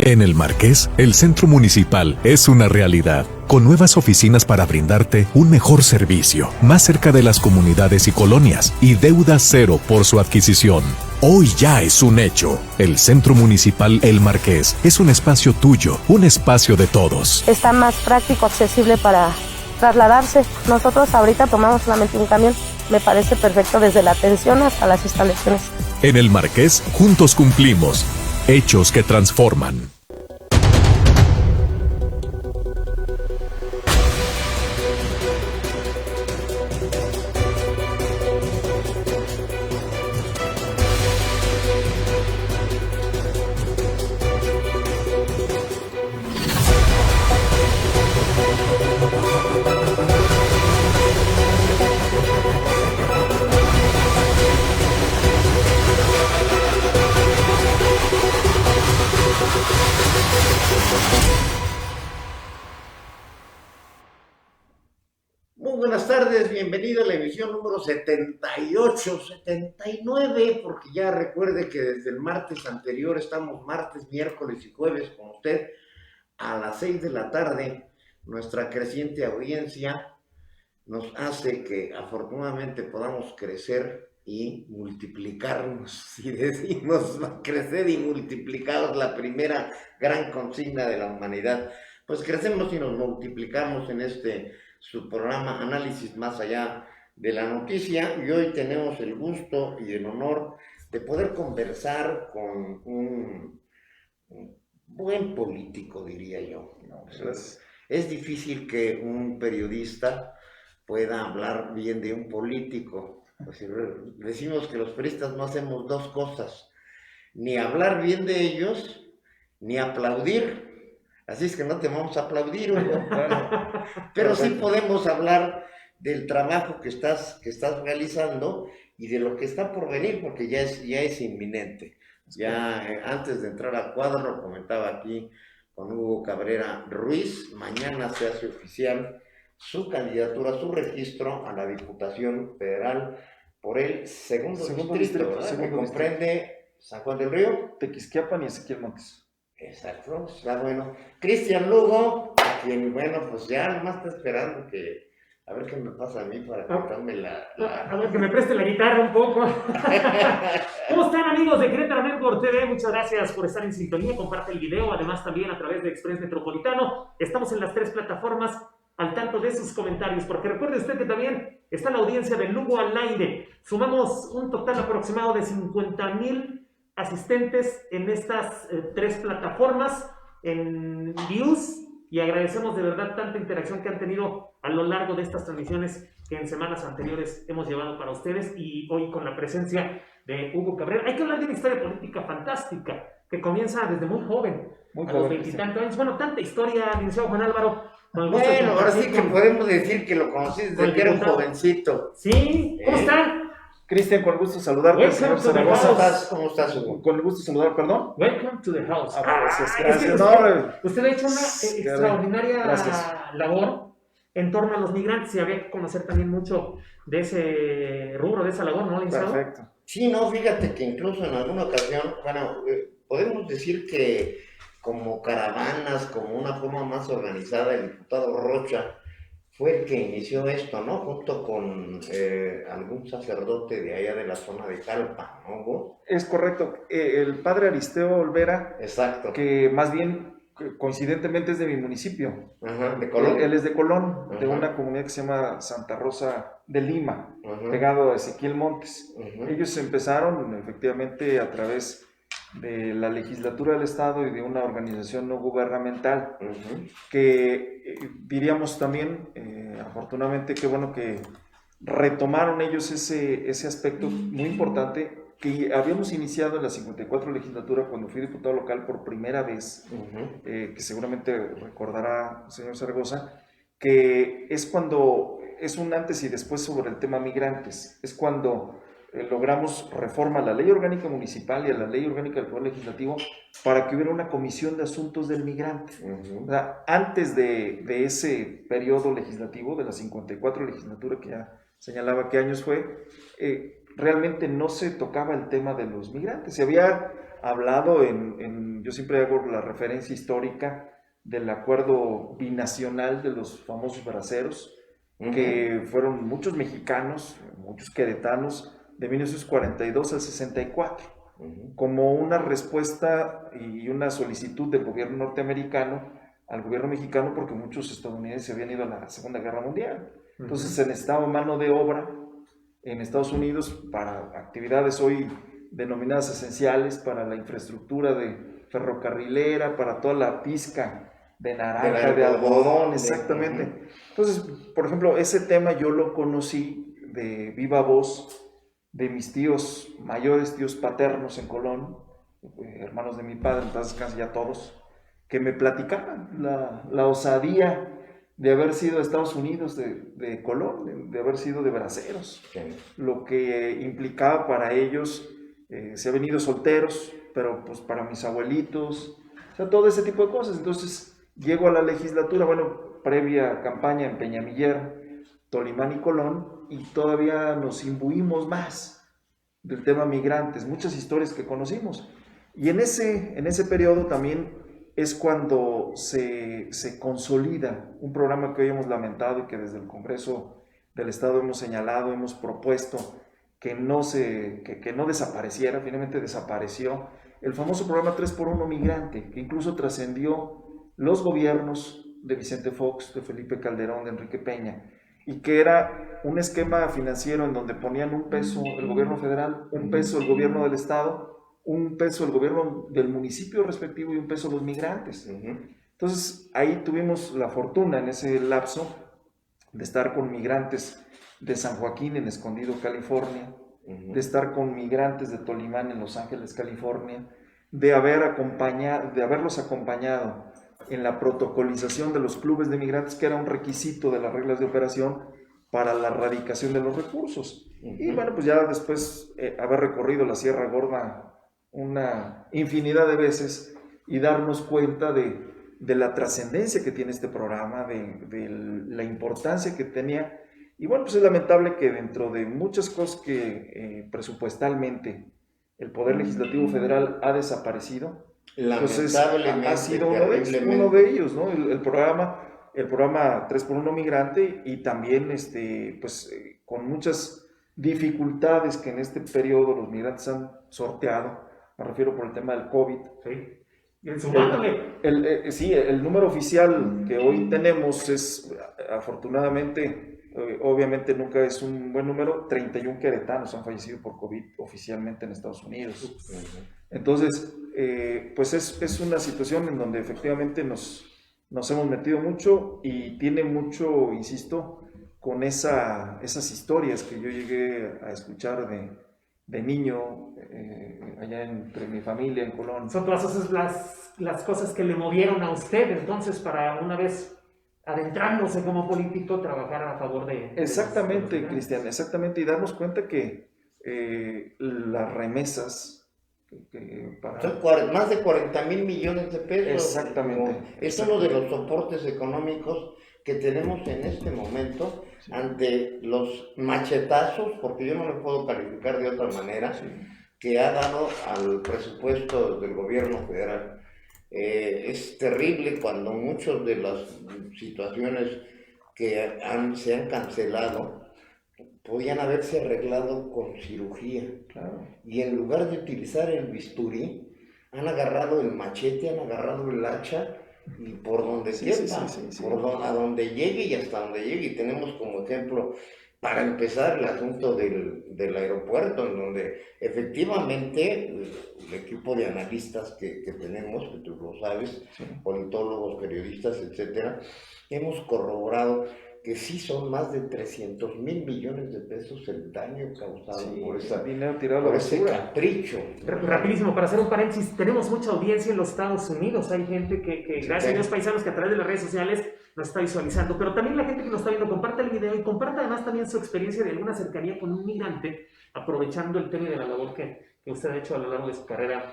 En El Marqués, el Centro Municipal es una realidad, con nuevas oficinas para brindarte un mejor servicio, más cerca de las comunidades y colonias, y deuda cero por su adquisición. Hoy ya es un hecho. El Centro Municipal El Marqués es un espacio tuyo, un espacio de todos. Está más práctico, accesible para trasladarse. Nosotros ahorita tomamos solamente un camión. Me parece perfecto desde la atención hasta las instalaciones. En El Marqués, juntos cumplimos. Hechos que transforman. Buenas tardes, bienvenido a la emisión número 78, 79, porque ya recuerde que desde el martes anterior estamos martes, miércoles y jueves con usted a las 6 de la tarde. Nuestra creciente audiencia nos hace que afortunadamente podamos crecer y multiplicarnos. Si decimos crecer y multiplicados, la primera gran consigna de la humanidad, pues crecemos y nos multiplicamos en su programa Análisis Más Allá de la Noticia, y hoy tenemos el gusto y el honor de poder conversar con un buen político, diría yo. Es difícil que un periodista pueda hablar bien de un político. Pues decimos que los periodistas no hacemos dos cosas: ni hablar bien de ellos, ni aplaudir. Así es que no te vamos a aplaudir, Hugo. Bueno, pero sí podemos hablar del trabajo que estás realizando y de lo que está por venir, porque ya es inminente. Ya antes de entrar al cuadro, comentaba aquí con Hugo Cabrera Ruiz, mañana se hace oficial su candidatura, su registro a la Diputación Federal por el segundo distrito, que comprende San Juan del Río, Tequisquiapan y Ezequiel Montes. Exacto, está bueno. Cristian Lugo, a quien, bueno, pues ya nomás está esperando a ver qué me pasa a mí para cortarme A ver, que me preste la guitarra un poco. ¿Cómo están, amigos de Querétaro Network TV? Muchas gracias por estar en sintonía. Comparte el video, además también a través de Express Metropolitano. Estamos en las 3 plataformas al tanto de sus comentarios, porque recuerde usted que también está la audiencia de Lugo al aire. Sumamos un total aproximado de 50,000 asistentes en estas 3 plataformas en views, y agradecemos de verdad tanta interacción que han tenido a lo largo de estas transmisiones que en semanas anteriores hemos llevado para ustedes, y hoy con la presencia de Hugo Cabrera. Hay que hablar de una historia política fantástica que comienza desde muy joven, a los 20 y tantos años. Bueno, tanta historia, licenciado Juan Álvaro. Bueno, ahora sí que podemos decir que lo conocí desde que era un jovencito. Sí, ¿cómo están? Cristian, con el gusto de saludarte, señor Zaragoza. ¿Cómo estás, Hugo? Con el gusto de saludar, perdón. Welcome to the house. Gracias. Es que usted ha hecho una extraordinaria labor en torno a los migrantes, y había que conocer también mucho de ese rubro, de esa labor, ¿no, licenciado? Perfecto. Sí, no, fíjate que incluso en alguna ocasión, bueno, podemos decir que como caravanas, como una forma más organizada, el diputado Rocha fue el que inició esto, ¿no? Junto con algún sacerdote de allá de la zona de Jalpa, ¿no, Hugo? Es correcto. El padre Aristeo Olvera, exacto, que más bien coincidentemente es de mi municipio. Ajá, de Colón. Él es de Colón, Ajá, de una comunidad que se llama Santa Rosa de Lima, ajá, pegado a Ezequiel Montes. ajá. Ellos empezaron efectivamente a través de la legislatura del estado y de una organización no gubernamental, que diríamos también, afortunadamente, qué bueno que retomaron ellos ese aspecto muy importante que habíamos iniciado en la 54 legislatura cuando fui diputado local por primera vez, que seguramente recordará el señor Zaragoza, que es cuando es un antes y después sobre el tema migrantes. Es cuando logramos reforma a la ley orgánica municipal y a la ley orgánica del Poder Legislativo para que hubiera una comisión de asuntos del migrante. O sea, antes de ese periodo legislativo, de la 54 legislatura que ya señalaba qué años fue, realmente no se tocaba el tema de los migrantes. Se había hablado yo siempre hago la referencia histórica del acuerdo binacional de los famosos braceros, que fueron muchos mexicanos, muchos queretanos, de 1942 al 64, como una respuesta y una solicitud del gobierno norteamericano al gobierno mexicano, porque muchos estadounidenses se habían ido a la Segunda Guerra Mundial. Entonces se necesitaba mano de obra en Estados Unidos para actividades hoy denominadas esenciales, para la infraestructura de ferrocarrilera, para toda la pizca de naranja, de algodón, exactamente. Entonces, por ejemplo, ese tema yo lo conocí de viva voz de mis tíos mayores, tíos paternos en Colón, hermanos de mi padre, entonces casi ya todos, que me platicaban la osadía de haber sido de Estados Unidos, de Colón, de haber sido de braceros, lo que implicaba para ellos, se han venido solteros, pero pues para mis abuelitos, o sea, todo ese tipo de cosas. Entonces llego a la legislatura, bueno, previa campaña en Peñamiller, Tolimán y Colón, y todavía nos imbuimos más del tema migrantes, muchas historias que conocimos. Y en ese periodo también es cuando se consolida un programa que hoy hemos lamentado y que desde el Congreso del Estado hemos señalado, hemos propuesto que no desapareciera, finalmente desapareció, el famoso programa 3x1 Migrante, que incluso trascendió los gobiernos de Vicente Fox, de Felipe Calderón, de Enrique Peña, y que era un esquema financiero en donde ponían un peso el gobierno federal, un peso el gobierno del estado, un peso el gobierno del municipio respectivo y un peso los migrantes. Entonces ahí tuvimos la fortuna en ese lapso de estar con migrantes de San Joaquín en Escondido, California, de estar con migrantes de Tolimán en Los Ángeles, California, de haberlos acompañado en la protocolización de los clubes de migrantes, que era un requisito de las reglas de operación para la erradicación de los recursos. Y bueno, pues ya después haber recorrido la Sierra Gorda una infinidad de veces y darnos cuenta de la trascendencia que tiene este programa, de la importancia que tenía. Y bueno, pues es lamentable que dentro de muchas cosas que presupuestalmente el Poder Legislativo Federal ha desaparecido, lamentablemente, ha sido uno de ellos, ¿no? El programa 3x1 Migrante, y también con muchas dificultades que en este periodo los migrantes han sorteado. Me refiero por el tema del COVID. Sí. El número oficial que hoy tenemos es, afortunadamente, obviamente nunca es un buen número, 31 queretanos han fallecido por COVID oficialmente en Estados Unidos. Entonces, pues es una situación en donde efectivamente nos hemos metido mucho, y tiene mucho, insisto, con esas historias que yo llegué a escuchar de niño, allá entre mi familia en Colón. Son todas esas las cosas que le movieron a usted entonces para una vez adentrándose como político trabajar a favor de... Exactamente, Cristian, exactamente, y darnos cuenta que las remesas son más de 40,000 millones de pesos. Exactamente. Es uno de los soportes económicos que tenemos en este momento ante los machetazos, porque yo no lo puedo calificar de otra manera, que ha dado al presupuesto del gobierno federal. Es terrible cuando muchas de las situaciones que se han cancelado podían haberse arreglado con cirugía. Claro. Y en lugar de utilizar el bisturí, han agarrado el machete, han agarrado el hacha, y por donde a donde llegue y hasta donde llegue. Y tenemos como ejemplo, para empezar, el asunto del aeropuerto, en donde efectivamente el equipo de analistas que tenemos, que tú lo sabes, politólogos, periodistas, etcétera, hemos corroborado que sí son más de 300,000 millones de pesos el daño causado por ese capricho. Rapidísimo, para hacer un paréntesis, tenemos mucha audiencia en los Estados Unidos, hay gente que gracias a los paisanos que a través de las redes sociales nos está visualizando, pero también la gente que nos está viendo, comparte el video y comparte además también su experiencia de alguna cercanía con un migrante, aprovechando el tema de la labor que usted ha hecho a lo largo de su carrera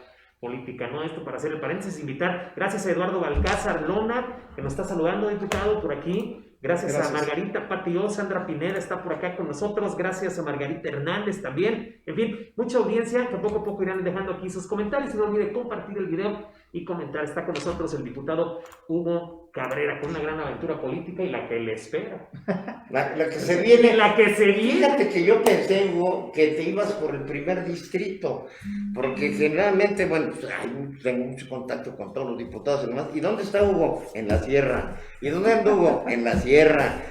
política, ¿no? Esto para hacer el paréntesis, invitar, gracias a Eduardo Balcázar Lona, que nos está saludando, diputado, por aquí. Gracias a Margarita Patio, Sandra Pineda está por acá con nosotros, gracias a Margarita Hernández también, en fin, mucha audiencia que poco a poco irán dejando aquí sus comentarios, no olvide compartir el video y comentar. Está con nosotros el diputado Hugo Cabrera, con una gran aventura política y la que le espera. La que se viene. La que se viene. Fíjate que yo pensé, Hugo, que te ibas por el primer distrito, porque generalmente, bueno, pues, tengo mucho contacto con todos los diputados y demás. ¿Y dónde está Hugo? En la sierra. ¿Y dónde anda Hugo? En la sierra.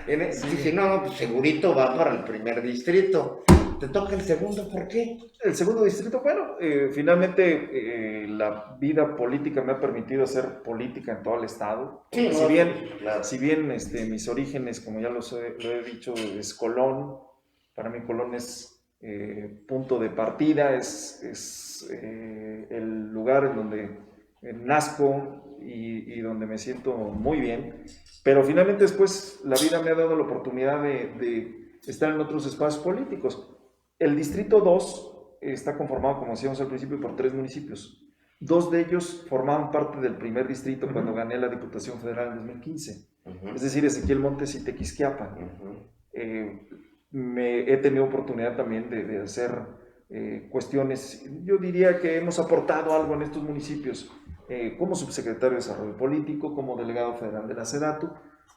Dice, no, pues segurito va para el primer distrito. ¿Te toca el segundo? ¿Por qué? El segundo distrito, bueno, finalmente la vida política me ha permitido hacer política en todo el estado. Sí, si bien mis orígenes, como ya lo he dicho, es Colón. Para mí Colón es punto de partida, es el lugar en donde nazco y donde me siento muy bien. Pero finalmente después la vida me ha dado la oportunidad de estar en otros espacios políticos. El Distrito 2 está conformado, como decíamos al principio, por 3 municipios. 2 de ellos formaban parte del primer distrito cuando gané la Diputación Federal en 2015. Es decir, Ezequiel Montes y Tequisquiapan. He tenido oportunidad también de hacer cuestiones. Yo diría que hemos aportado algo en estos municipios como subsecretario de Desarrollo Político, como delegado federal de la SEDATU.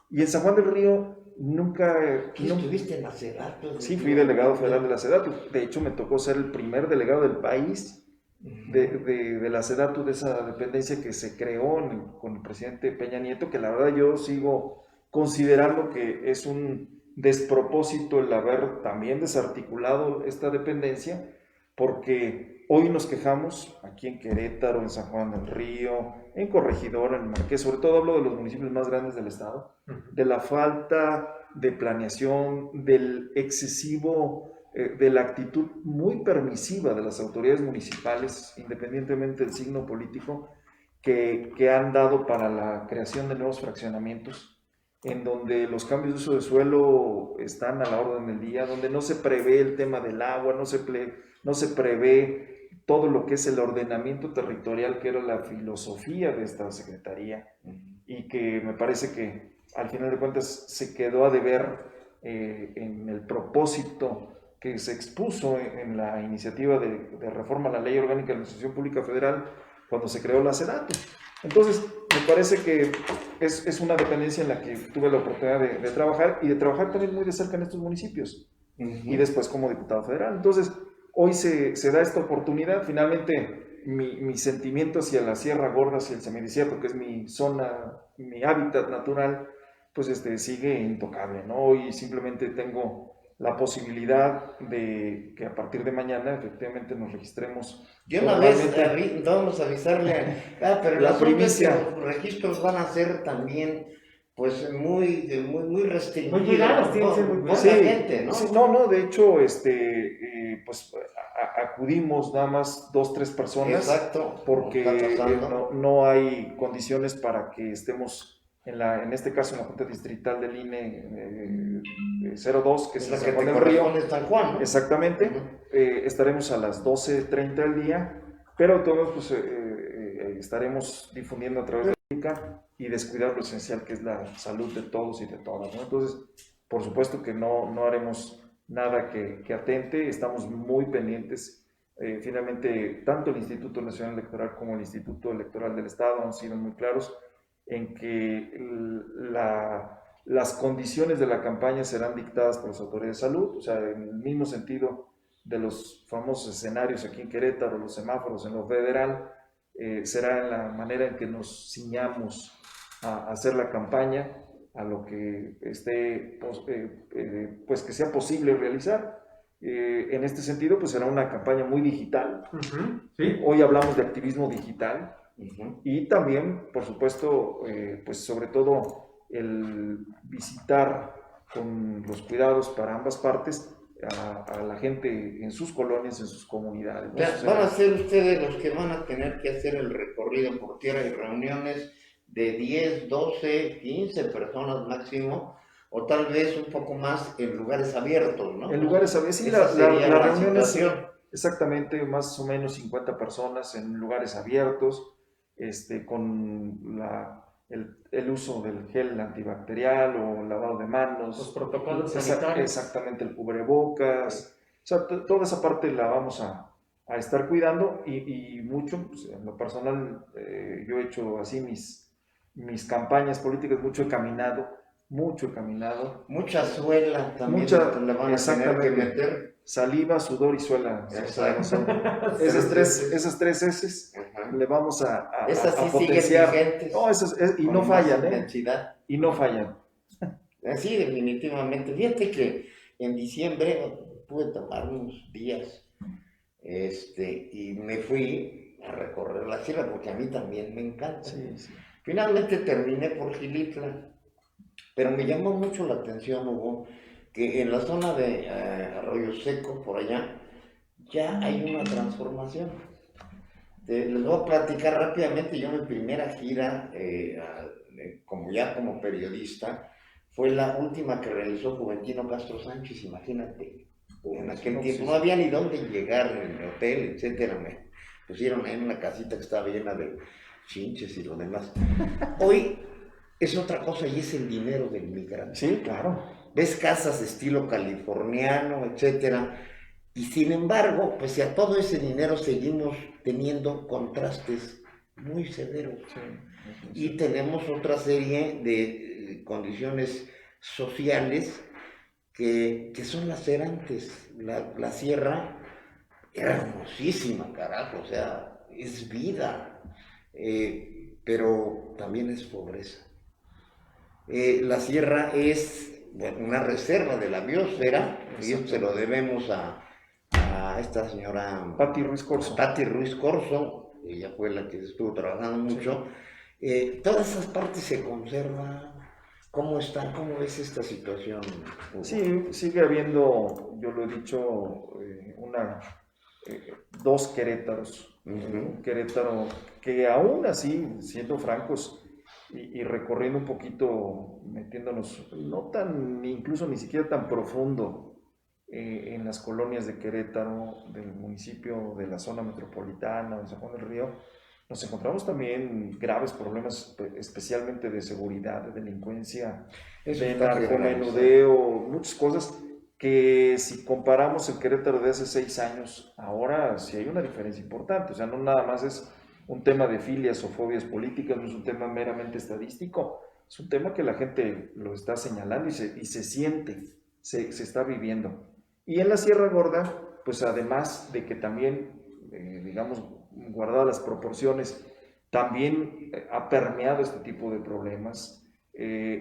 Y en San Juan del Río nunca... ¿Estuviste en la SEDATU? Sí, fui delegado federal de la SEDATU. De hecho, me tocó ser el primer delegado del país de la SEDATU, de esa dependencia que se creó con el presidente Peña Nieto, que la verdad yo sigo considerando que es un despropósito el haber también desarticulado esta dependencia, porque hoy nos quejamos aquí en Querétaro, en San Juan del Río, en Corregidora, en Marqués, sobre todo hablo de los municipios más grandes del estado, de la falta de planeación, del excesivo, de la actitud muy permisiva de las autoridades municipales, independientemente del signo político, que han dado para la creación de nuevos fraccionamientos, en donde los cambios de uso de suelo están a la orden del día, donde no se prevé el tema del agua, no se prevé todo lo que es el ordenamiento territorial, que era la filosofía de esta secretaría, y que me parece que al final de cuentas se quedó a deber en el propósito que se expuso en la iniciativa de reforma a la Ley Orgánica de la Administración Pública Federal cuando se creó la SEDATU. Entonces, me parece que es una dependencia en la que tuve la oportunidad de trabajar, y de trabajar también muy de cerca en estos municipios, y después como diputado federal. Entonces, hoy se da esta oportunidad. Finalmente, mi sentimiento hacia la Sierra Gorda, hacia el semidesierto, que es mi zona, mi hábitat natural, pues sigue intocable, ¿no? Hoy simplemente tengo la posibilidad de que a partir de mañana efectivamente nos registremos. Yo una vez vamos a avisarle, pero la primicia. Los registros van a ser también pues muy restringidos. Muy llegados, tienen que ser muy poca gente, ¿no? Sí, no, de hecho, pues acudimos nada más 2-3 personas. Exacto. Porque no hay condiciones para que estemos en este caso en la Junta Distrital del INE 02, que es la San que Juan te del Río. corresponde San Juan, ¿no? Exactamente. Estaremos a las 12:30 del día, pero todos pues, estaremos difundiendo a través de la pública y descuidar lo esencial, que es la salud de todos y de todas, ¿no? Entonces, por supuesto que no haremos nada que atente. Estamos muy pendientes. Finalmente, tanto el Instituto Nacional Electoral como el Instituto Electoral del Estado han sido muy claros en que las condiciones de la campaña serán dictadas por las autoridades de salud, o sea, en el mismo sentido de los famosos escenarios aquí en Querétaro, los semáforos en lo federal, será en la manera en que nos ciñamos a hacer la campaña, a lo que esté, pues que sea posible realizar. En este sentido, pues será una campaña muy digital. Sí. Hoy hablamos de activismo digital. Y también, por supuesto, pues sobre todo el visitar con los cuidados para ambas partes a la gente en sus colonias, en sus comunidades, ¿no? Van a ser ustedes los que van a tener que hacer el recorrido por tierra y reuniones de 10, 12, 15 personas máximo, o tal vez un poco más en lugares abiertos, ¿no? En lugares abiertos, sí, Esa sería las reuniones. situación. exactamente más o menos 50 personas en lugares abiertos, con el uso del gel antibacterial o lavado de manos. Los protocolos sanitarios. Exactamente, el cubrebocas. O sea, toda esa parte la vamos a estar cuidando y mucho, pues, en lo personal, yo he hecho así mis campañas políticas, mucho he caminado. Mucha suela también le van a tener que meter. Saliva, sudor y suela. Esas tres S le vamos a Esas sí potenciar. Siguen vigentes. No, y no fallan, Y no fallan. Sí, definitivamente. Fíjate que en diciembre pude tomar unos días y me fui a recorrer la sierra porque a mí también me encanta. Sí. Finalmente terminé por Gilitla, pero me llamó mucho la atención, Hugo, que en la zona de Arroyo Seco, por allá, ya hay una transformación. Les voy a platicar rápidamente. Yo mi primera gira, como periodista, fue la última que realizó Juventino Castro Sánchez, imagínate. En aquel tiempo no había ni dónde llegar, en el hotel, etcétera. Me pusieron ahí en una casita que estaba llena de chinches y lo demás. Hoy es otra cosa y es el dinero del migrante. Sí, claro. Ves casas de estilo californiano, etcétera, y sin embargo, pese a todo ese dinero, seguimos teniendo contrastes muy severos. Sí. Y tenemos otra serie de condiciones sociales que son lacerantes. La sierra era hermosísima, carajo, o sea, es vida, pero también es pobreza. La sierra es una reserva de la biosfera, y eso se lo debemos a esta señora Patti Ruiz Corzo, ella fue la que estuvo trabajando mucho. Sí. Todas esas partes se conservan. ¿Cómo están? ¿Cómo ves esta situación? Sí, sigue habiendo, yo lo he dicho, dos Querétaros. Un Querétaro que aún así, siendo francos, y recorriendo un poquito, metiéndonos no tan, incluso ni siquiera tan profundo en las colonias de Querétaro, del municipio, de la zona metropolitana, de San Juan del Río, nos encontramos también graves problemas, especialmente de seguridad, de delincuencia, de narcomenudeo, muchas cosas que si comparamos el Querétaro de hace 6 años, ahora sí hay una diferencia importante. O sea, no nada más es un tema de filias o fobias políticas, no es un tema meramente estadístico, es un tema que la gente lo está señalando y se siente, se está viviendo. Y en la Sierra Gorda, pues además de que también, digamos, guardadas las proporciones, también ha permeado este tipo de problemas.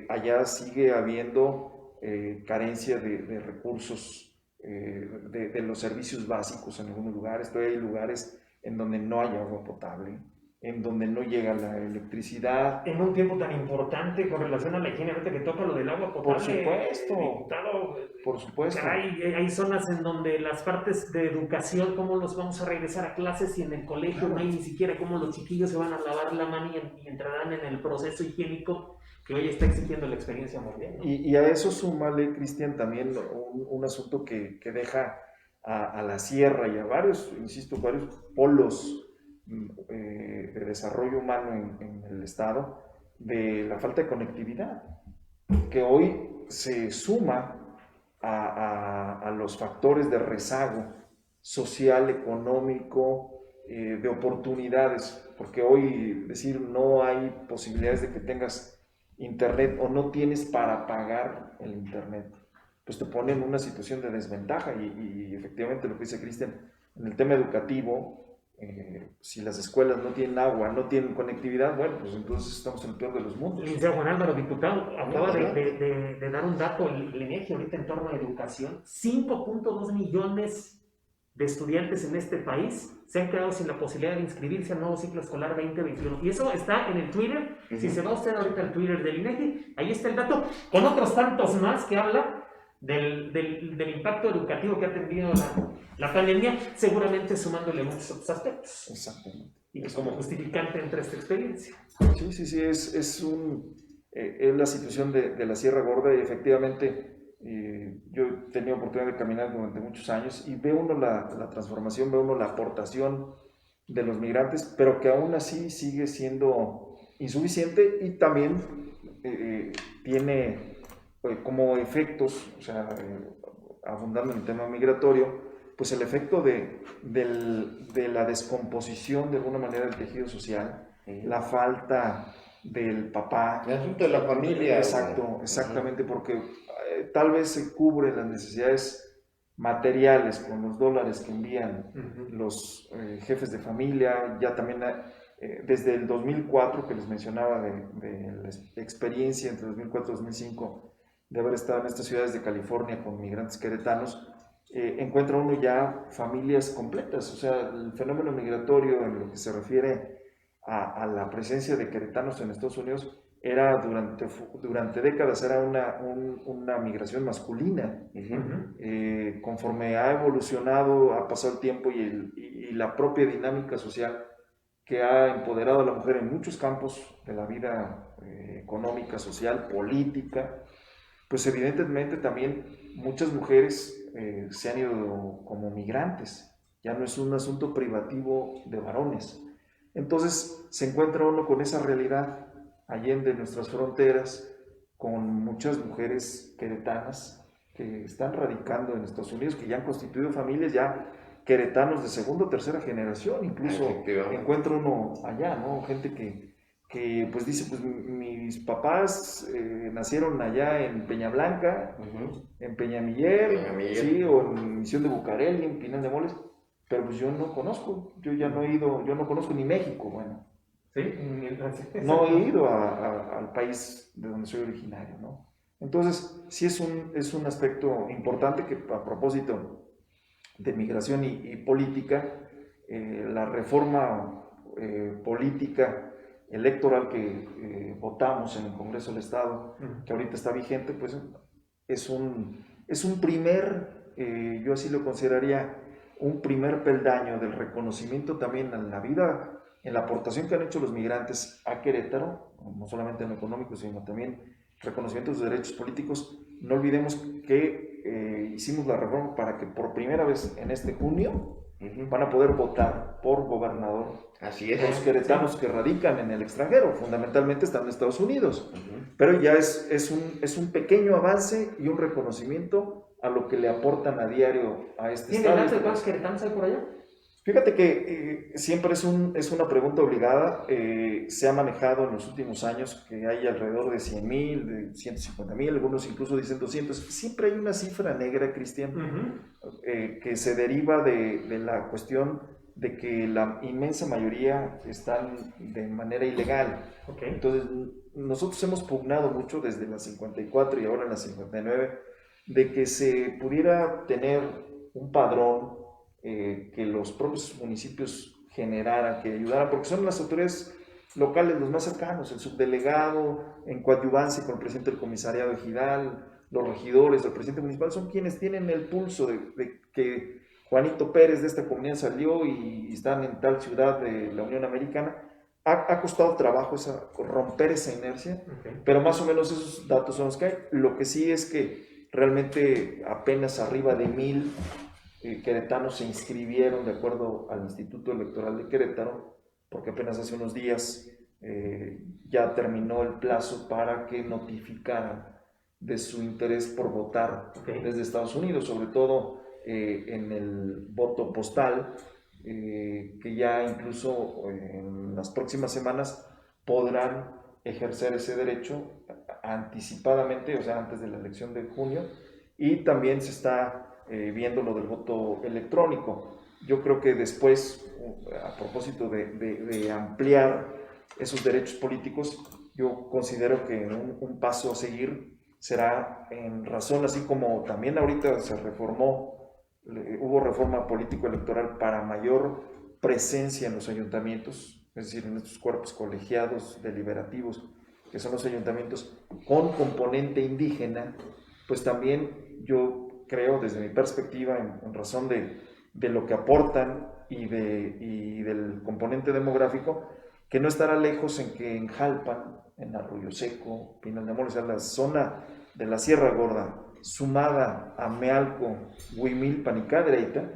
Allá sigue habiendo carencia de recursos, de los servicios básicos en algunos lugares. Todavía hay lugares en donde no hay agua potable, en donde no llega la electricidad. En un tiempo tan importante con relación a la higiene, ahorita que toca lo del agua potable. Por supuesto. Diputado, por supuesto. Hay zonas en donde las partes de educación, cómo los vamos a regresar a clases, y en el colegio no hay ni siquiera cómo los chiquillos se van a lavar la mano y entrarán en el proceso higiénico que hoy está exigiendo la experiencia mundial, ¿no? Y a eso súmale, Cristian, también un asunto que deja a la sierra y a varios polos de desarrollo humano en el estado, de la falta de conectividad, que hoy se suma a los factores de rezago social, económico, de oportunidades, porque hoy decir no hay posibilidades de que tengas internet o no tienes para pagar el internet, pues te pone en una situación de desventaja. Y efectivamente lo que dice Cristian, en el tema educativo, si las escuelas no tienen agua, no tienen conectividad, bueno, pues entonces estamos en el peor de los mundos. Licenciado Juan Álvaro, diputado, acaba de dar un dato el INEGI ahorita en torno a educación. 5.2 millones de estudiantes en este país se han quedado sin la posibilidad de inscribirse al nuevo ciclo escolar 2021. Y eso está en el Twitter. Si se va usted ahorita al Twitter del INEGI, ahí está el dato, con otros tantos más que habla del impacto educativo que ha tenido la pandemia, seguramente sumándole muchos otros aspectos. Exactamente. Y como justificante entre esta experiencia. Sí, es la situación de la Sierra Gorda, y efectivamente Yo he tenido oportunidad de caminar durante muchos años y ve uno la transformación, ve uno la aportación de los migrantes, pero que aún así sigue siendo insuficiente y también tiene como efectos, o sea, abundando en el tema migratorio, pues el efecto de la descomposición de alguna manera del tejido social, la falta del papá. El asunto de la familia. Exacto, exactamente, porque tal vez se cubren las necesidades materiales con los dólares que envían los jefes de familia, ya también desde el 2004 que les mencionaba de la experiencia entre 2004 y 2005 de haber estado en estas ciudades de California con migrantes queretanos, encuentra uno ya familias completas, o sea, el fenómeno migratorio en lo que se refiere a la presencia de queretanos en Estados Unidos era durante décadas era una migración masculina. Conforme ha evolucionado, ha pasado el tiempo y la propia dinámica social que ha empoderado a la mujer en muchos campos de la vida económica, social, política, pues evidentemente también muchas mujeres se han ido como migrantes, ya no es un asunto privativo de varones. Entonces se encuentra uno con esa realidad allende nuestras fronteras, con muchas mujeres queretanas que están radicando en Estados Unidos, que ya han constituido familias, ya queretanos de segunda o tercera generación, incluso encuentra uno allá, ¿no? Gente que pues dice, pues mis papás nacieron allá en Peñablanca, en Peñamiller, sí, o en Misión de Bucareli, en Pinal de Moles, pero pues yo no conozco, yo ya no he ido, yo no conozco ni México, bueno. ¿Sí? No he ido al país de donde soy originario, ¿no? Entonces, sí es un aspecto importante que a propósito de migración y política, la reforma política electoral que votamos en el Congreso del Estado, que ahorita está vigente, pues es un primer, yo así lo consideraría, un primer peldaño del reconocimiento también a la vida, en la aportación que han hecho los migrantes a Querétaro, no solamente en lo económico, sino también reconocimiento de sus derechos políticos. No olvidemos que hicimos la reforma para que por primera vez en este junio van a poder votar por gobernador. Así es. Los queretanos que radican en el extranjero, fundamentalmente están en Estados Unidos. Pero ya es un pequeño avance y un reconocimiento a lo que le aportan a diario a este estado. ¿Tiene datos de cuántos queretanos hay por allá? Fíjate que siempre es una pregunta obligada. Se ha manejado en los últimos años que hay alrededor de 100,000, de 150,000, algunos incluso dicen 200. Siempre hay una cifra negra, Cristian, que se deriva de la cuestión de que la inmensa mayoría están de manera ilegal. Entonces, nosotros hemos pugnado mucho desde la 54 y ahora en la 59 de que se pudiera tener un padrón que los propios municipios generaran, que ayudaran, porque son las autoridades locales los más cercanos, el subdelegado en coadyuvancia con el presidente del comisariado ejidal, los regidores, el presidente municipal, son quienes tienen el pulso de que Juanito Pérez de esta comunidad salió y están en tal ciudad de la Unión Americana. Ha costado trabajo romper esa inercia, pero más o menos esos datos son los que hay. Lo que sí es que realmente apenas arriba de 1,000 queretanos se inscribieron de acuerdo al Instituto Electoral de Querétaro, porque apenas hace unos días ya terminó el plazo para que notificaran de su interés por votar desde Estados Unidos, sobre todo en el voto postal, que ya incluso en las próximas semanas podrán ejercer ese derecho anticipadamente, o sea, antes de la elección de junio, y también se está viendo lo del voto electrónico. Yo creo que después, a propósito de ampliar esos derechos políticos, yo considero que un paso a seguir será en razón, así como también ahorita se reformó, hubo reforma político-electoral para mayor presencia en los ayuntamientos, es decir, en estos cuerpos colegiados deliberativos, que son los ayuntamientos con componente indígena, pues también yo creo, desde mi perspectiva, en razón de lo que aportan y del componente demográfico, que no estará lejos en que en Jalpan, en Arroyo Seco, Pinal de Moles, la zona de la Sierra Gorda, sumada a Mealco, Huimilpan y Cadereyta,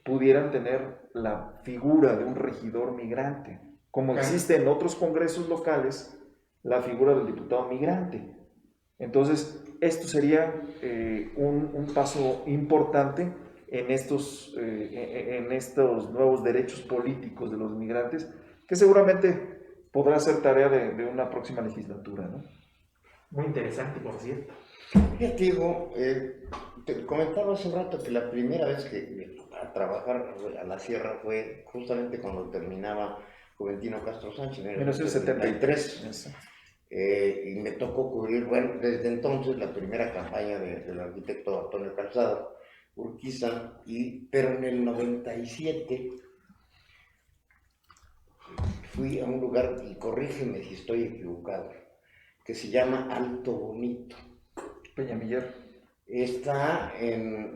pudieran tener la figura de un regidor migrante, como existe en otros congresos locales la figura del diputado migrante. Entonces, esto sería un paso importante en estos nuevos derechos políticos de los migrantes, que seguramente podrá ser tarea de una próxima legislatura, ¿no? Muy interesante, por cierto. Ya te digo, te comentaba hace un rato que la primera vez que a trabajar a la sierra fue justamente cuando terminaba Juventino Castro Sánchez, en 1973. Y me tocó cubrir, bueno, desde entonces la primera campaña del arquitecto Antonio Calzado Urquiza, pero en el 97 fui a un lugar, y corrígeme si estoy equivocado, que se llama Alto Bonito. Peñamiller. Está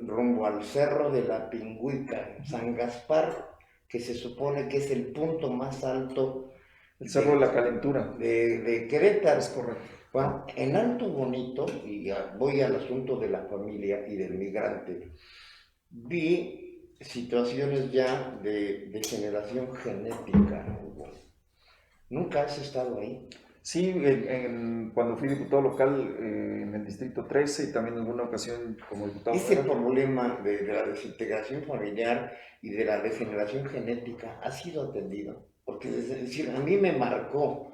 rumbo al Cerro de la Pingüica, San Gaspar, que se supone que es el punto más alto. El Cerro de la Calentura. De Querétaro. Es correcto. Bueno, en Alto Bonito, y voy al asunto de la familia y del migrante, vi situaciones ya de generación genética. ¿Nunca has estado ahí? Sí, cuando fui diputado local en el Distrito 13 y también en alguna ocasión como diputado Ese federal. problema de la desintegración familiar y de la degeneración genética ha sido atendido, porque es decir, a mí me marcó.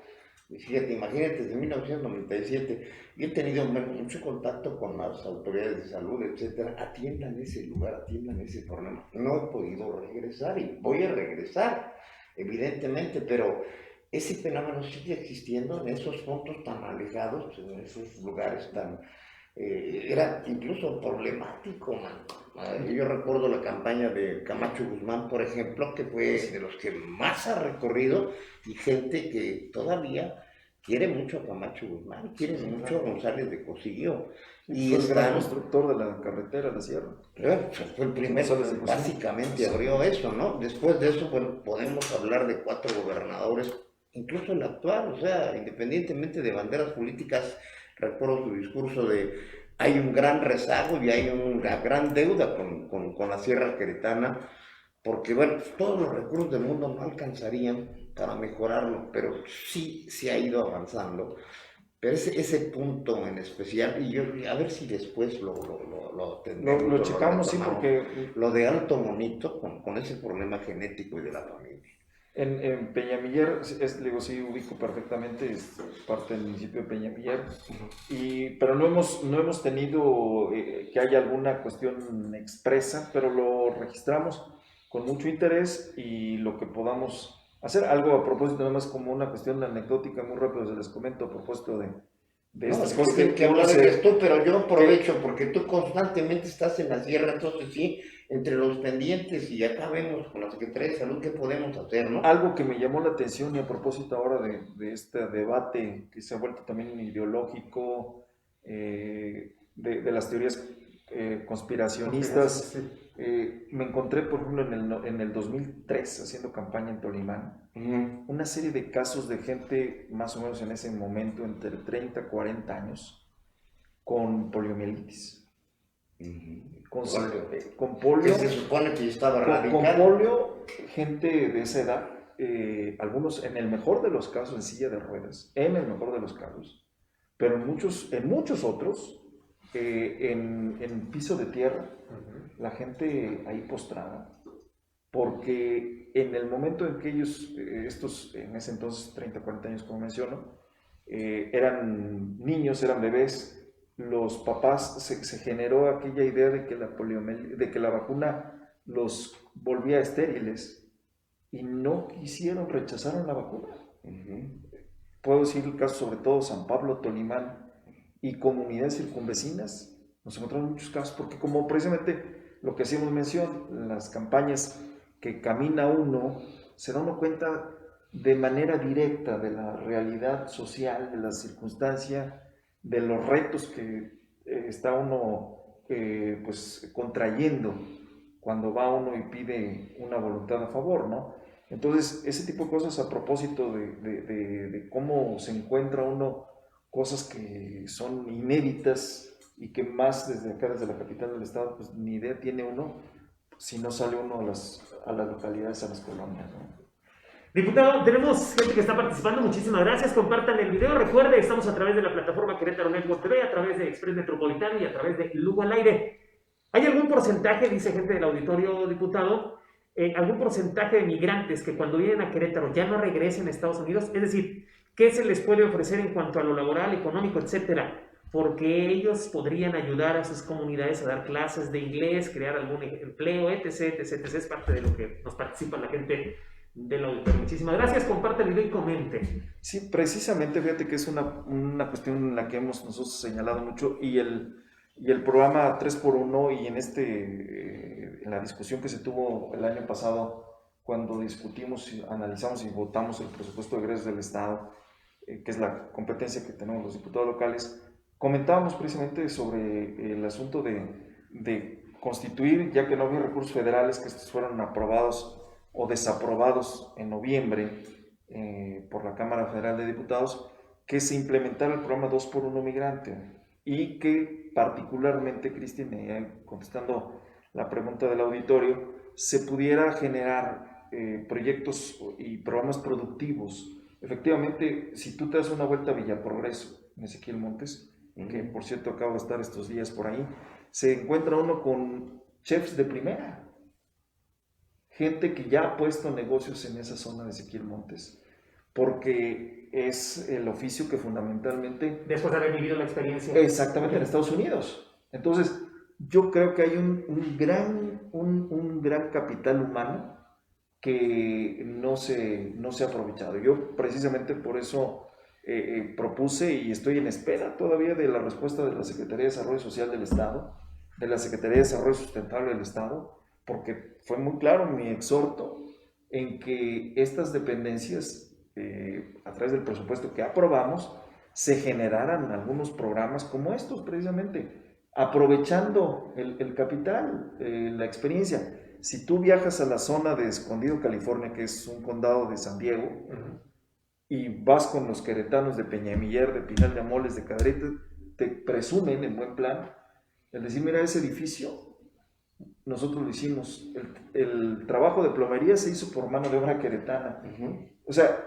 Fíjate, imagínate, desde 1997 yo he tenido mucho contacto con las autoridades de salud, etcétera. Atiendan ese lugar, atiendan ese problema. No he podido regresar y voy a regresar, evidentemente, pero ese fenómeno sigue existiendo en esos puntos tan alejados, en esos lugares tan... era incluso problemático, man. Yo recuerdo la campaña de Camacho Guzmán, por ejemplo, que fue de los que más ha recorrido, y gente que todavía quiere mucho a Camacho Guzmán, quiere mucho a González de Cosillo. Y fue el gran constructor de la carretera de la sierra. Fue el primero que básicamente abrió eso, ¿no? Después de eso, bueno, podemos hablar de 4 gobernadores, incluso el actual, o sea, independientemente de banderas políticas. Recuerdo su discurso de hay un gran rezago y hay una gran deuda con la Sierra Queretana, porque bueno, todos los recursos del mundo no alcanzarían para mejorarlo, pero sí se ha ido avanzando. Pero ese punto en especial, y yo a ver si después lo checamos, sí, porque... Lo de Alto Bonito, con ese problema genético y de la familia. En Peñamiller, digo, sí ubico perfectamente, es parte del municipio de Peñamiller, pero no hemos tenido que haya alguna cuestión expresa, pero lo registramos con mucho interés y lo que podamos hacer. Algo a propósito, nada más como una cuestión anecdótica, muy rápido se les comento a propósito de estas cosas que hablar de esto, pero yo aprovecho porque tú constantemente estás en la sierra, entonces sí, entre los pendientes, y acá vemos con la Secretaría de Salud qué podemos hacer, ¿no? Algo que me llamó la atención, y a propósito ahora de este debate que se ha vuelto también ideológico, de las teorías conspiracionistas, me encontré, por ejemplo, en el 2003, haciendo campaña en Tolimán, una serie de casos de gente, más o menos en ese momento, entre 30 y 40 años, con poliomielitis. Con polio, que se supone que estaba con polio, gente de esa edad, algunos en el mejor de los casos en silla de ruedas, en el mejor de los casos, pero en muchos otros en piso de tierra, la gente ahí postrada, porque en el momento en que ellos, estos en ese entonces 30, 40 años como menciono, eran niños, eran bebés, los papás, se generó aquella idea de que la vacuna los volvía estériles y no quisieron, rechazaron la vacuna. Puedo decir el caso sobre todo San Pablo, Tolimán y comunidades circunvecinas. Nos encontramos muchos casos porque, como precisamente lo que hacíamos mención, las campañas que camina uno, se da uno cuenta de manera directa de la realidad social, de la circunstancia, de los retos que está uno pues contrayendo cuando va uno y pide una voluntad a favor, ¿no? Entonces, ese tipo de cosas a propósito de cómo se encuentra uno, cosas que son inéditas y que más desde acá, desde la capital del estado, pues ni idea tiene uno si no sale uno a las localidades, a las colonias, ¿no? Diputado, tenemos gente que está participando, muchísimas gracias, compartan el video, recuerde, estamos a través de la plataforma Querétaro Network TV, a través de Express Metropolitano y a través de Lugo al Aire. ¿Hay algún porcentaje, dice gente del auditorio, diputado, algún porcentaje de migrantes que cuando vienen a Querétaro ya no regresen a Estados Unidos? Es decir, ¿qué se les puede ofrecer en cuanto a lo laboral, económico, etcétera? Porque ellos podrían ayudar a sus comunidades a dar clases de inglés, crear algún empleo, etc, etc, etc. Es parte de lo que nos participa la gente del auditorio. Muchísimas gracias, comparte el video y comente. Sí, precisamente, fíjate que es una cuestión en la que hemos nosotros señalado mucho, y el programa 3x1 y en la discusión que se tuvo el año pasado cuando discutimos, analizamos y votamos el presupuesto de egresos del Estado, que es la competencia que tenemos los diputados locales, comentábamos precisamente sobre el asunto de constituir, ya que no había recursos federales, que estos fueron aprobados o desaprobados en noviembre por la Cámara Federal de Diputados, que se implementara el programa 2x1 Migrante, y que particularmente, Cristian, contestando la pregunta del auditorio, se pudiera generar proyectos y programas productivos. Efectivamente, si tú te das una vuelta a Villa Progreso, en Ezequiel Montes, que por cierto acabo de estar estos días por ahí, se encuentra uno con chefs de primera, gente que ya ha puesto negocios en esa zona de Ezequiel Montes, porque es el oficio que fundamentalmente... Después de haber vivido la experiencia. Exactamente, en Estados Unidos. Entonces, yo creo que hay un gran capital humano que no se ha aprovechado. Yo precisamente por eso propuse, y estoy en espera todavía de la respuesta de la Secretaría de Desarrollo Social del Estado, de la Secretaría de Desarrollo Sustentable del Estado, porque fue muy claro mi exhorto en que estas dependencias, a través del presupuesto que aprobamos, se generaran algunos programas como estos, precisamente, aprovechando el capital, la experiencia. Si tú viajas a la zona de Escondido, California, que es un condado de San Diego, y vas con los queretanos de Peñamiller, de Pinal de Amoles, de Cadereyta, te presumen en buen plan el decir, mira, ese edificio nosotros lo hicimos, el trabajo de plomería se hizo por mano de obra queretana. O sea,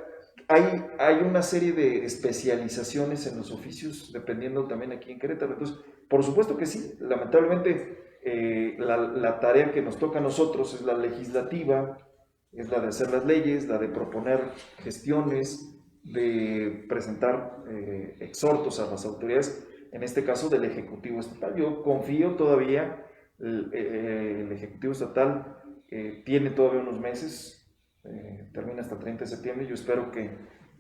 hay una serie de especializaciones en los oficios, dependiendo también aquí en Querétaro. Entonces, por supuesto que sí, lamentablemente la tarea que nos toca a nosotros es la legislativa, es la de hacer las leyes, la de proponer gestiones, de presentar exhortos a las autoridades, en este caso del Ejecutivo Estatal. Yo confío todavía, el Ejecutivo Estatal tiene todavía unos meses, termina hasta el 30 de septiembre, yo espero que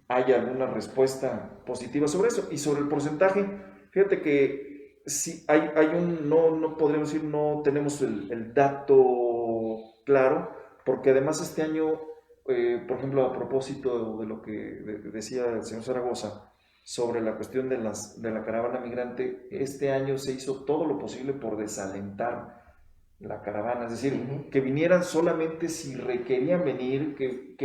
haya alguna respuesta positiva sobre eso. Y sobre el porcentaje, fíjate que sí, no podríamos decir, no tenemos el dato claro, porque además este año, por ejemplo, a propósito de lo que decía el señor Zaragoza sobre la cuestión de la caravana migrante, este año se hizo todo lo posible por desalentar la caravana, es decir, que vinieran solamente si requerían venir, que